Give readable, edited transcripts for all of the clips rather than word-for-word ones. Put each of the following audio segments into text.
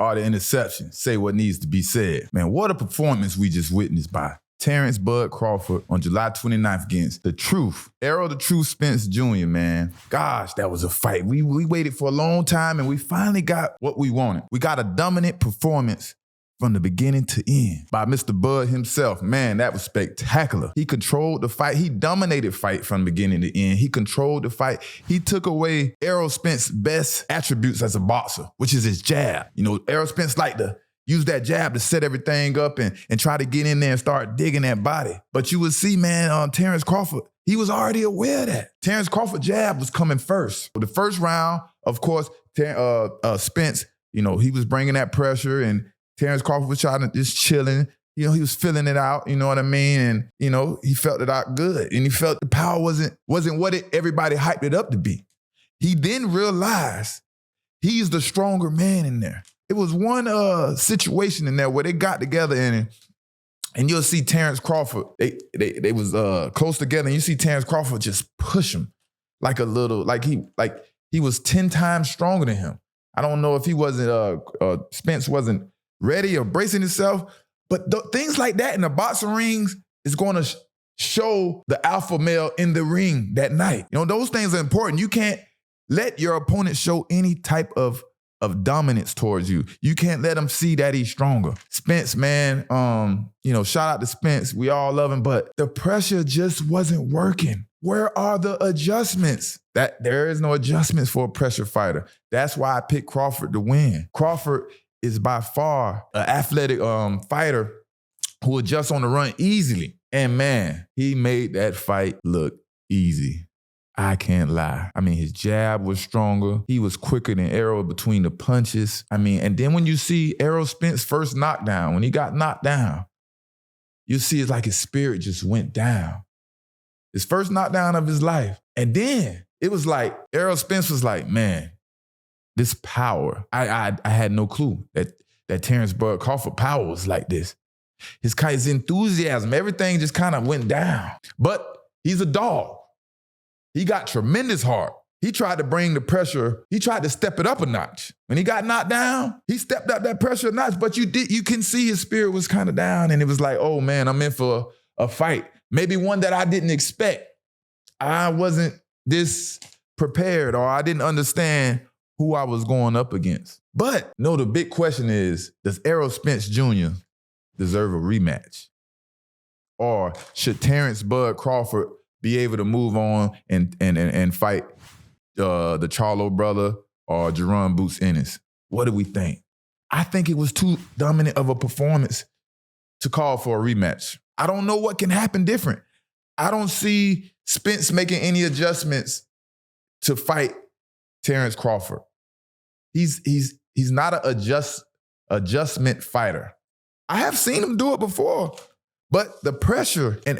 all the interceptions, say what needs to be said. Man, what a performance we just witnessed by Terence Bud Crawford on July 29th against The Truth. Arrow the Truth Spence Jr., man. Gosh, that was a fight. We waited for a long time and we finally got what we wanted. We got a dominant performance from the beginning to end by Mr. Bud himself. Man, that was spectacular. He controlled the fight. He dominated fight from beginning to end. He controlled the fight. He took away Errol Spence's best attributes as a boxer, which is his jab. You know, Errol Spence liked to use that jab to set everything up and try to get in there and start digging that body. But you would see, man, Terence Crawford, he was already aware of that. Terence Crawford's jab was coming first. The first round, of course, Spence, you know, he was bringing that pressure and Terence Crawford was trying to just chilling. You know, he was filling it out, you know what I mean? And, you know, he felt it out good. And he felt the power wasn't what everybody hyped it up to be. He then realized he's the stronger man in there. It was one situation in there where they got together and you'll see Terence Crawford, they was close together and you see Terence Crawford just push him like he was 10 times stronger than him. I don't know if he wasn't, Spence wasn't ready or bracing himself, but things like that in the boxing rings is going to show the alpha male in the ring that night. You know, those things are important. You can't let your opponent show any type of dominance towards you. You can't let him see that he's stronger. Spence, man, you know, shout out to Spence. We all love him, but the pressure just wasn't working. Where are the adjustments? There is no adjustments for a pressure fighter. That's why I picked Crawford to win. Crawford is by far an athletic fighter who adjusts on the run easily. And man, he made that fight look easy. I can't lie. I mean, his jab was stronger. He was quicker than Errol between the punches. I mean, and then when you see Errol Spence's first knockdown, when he got knocked down, you see it's like his spirit just went down. His first knockdown of his life. And then it was like, Errol Spence was like, man, this power. I had no clue that Terence Bud Crawford power was like this. His enthusiasm, everything just kind of went down. But he's a dog. He got tremendous heart. He tried to bring the pressure. He tried to step it up a notch. When he got knocked down, he stepped up that pressure a notch. But you can see his spirit was kind of down, and it was like, oh man, I'm in for a fight. Maybe one that I didn't expect. I wasn't this prepared, or I didn't understand who I was going up against. But no, the big question is, does Errol Spence Jr. deserve a rematch? Or should Terence Bud Crawford be able to move on and fight the Charlo brother or Jaron Boots Ennis? What do we think? I think it was too dominant of a performance to call for a rematch. I don't know what can happen different. I don't see Spence making any adjustments to fight Terence Crawford. He's not an adjustment fighter. I have seen him do it before, but the pressure and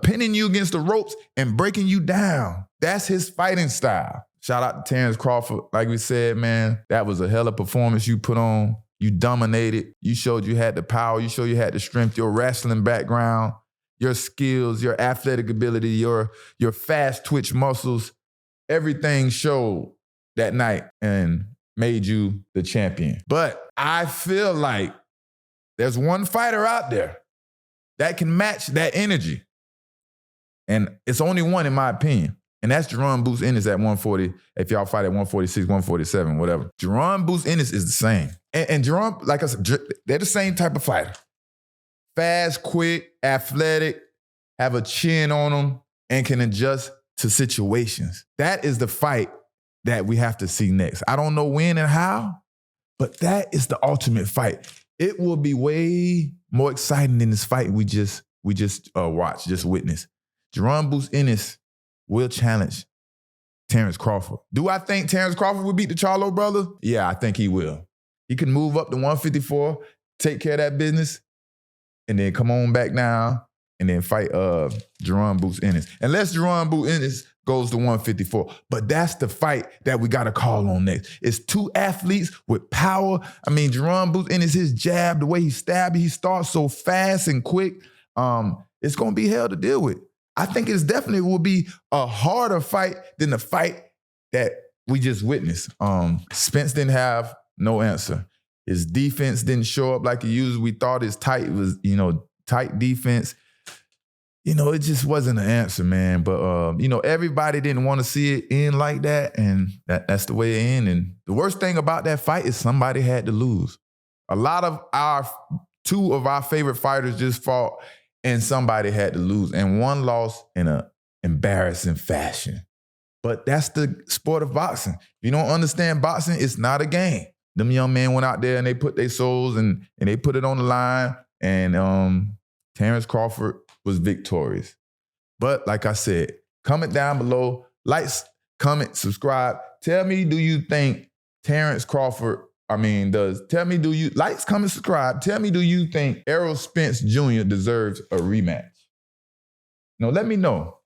pinning you against the ropes and breaking you down, that's his fighting style. Shout out to Terence Crawford. Like we said, man, that was a hell of a performance you put on. You dominated. You showed you had the power. You showed you had the strength, your wrestling background, your skills, your athletic ability, your fast twitch muscles. Everything showed that night and made you the champion. But I feel like there's one fighter out there that can match that energy. And it's only one in my opinion. And that's Jaron Boots Ennis at 140. If y'all fight at 146, 147, whatever. Jaron Boots Ennis is the same. And Jaron, like I said, they're the same type of fighter. Fast, quick, athletic, have a chin on them, and can adjust to situations. That is the fight that we have to see next. I don't know when and how, but that is the ultimate fight. It will be way more exciting than this fight we just watched, just witnessed. Jaron Boots Ennis will challenge Terence Crawford. Do I think Terence Crawford will beat the Charlo brother? Yeah, I think he will. He can move up to 154, take care of that business, and then come on back down and then fight Jaron Boots Ennis. Unless Jaron Boots Ennis goes to 154. But that's the fight that we got to call on next. It's two athletes with power. I mean, Jaron Boots Ennis, his jab, the way he stabs, he starts so fast and quick. It's going to be hell to deal with. I think it definitely will be a harder fight than the fight that we just witnessed. Spence didn't have no answer. His defense didn't show up like it usually. We thought his tight was, tight defense. It just wasn't an answer, man. But, everybody didn't want to see it end like that, and that's the way it ended. And the worst thing about that fight is somebody had to lose. A lot of two of our favorite fighters just fought, and somebody had to lose. And one lost in an embarrassing fashion. But that's the sport of boxing. If you don't understand boxing, it's not a game. Them young men went out there and they put their souls and they put it on the line. And Terence Crawford was victorious. But like I said, comment down below, likes, comment, subscribe. Tell me, do you think Terence Crawford, likes, comment, subscribe. Tell me, do you think Errol Spence Jr. deserves a rematch? Let me know.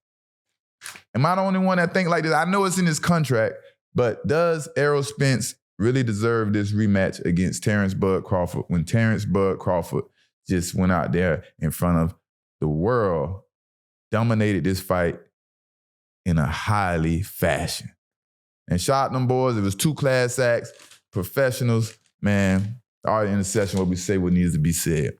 Am I the only one that think like this? I know it's in his contract, but does Errol Spence really deserve this rematch against Terence Bud Crawford when Terence Bud Crawford just went out there in front of the world, dominated this fight in a highly fashion? And shout out them boys. It was 2 class acts, professionals, man. Already in the session where we say what needs to be said.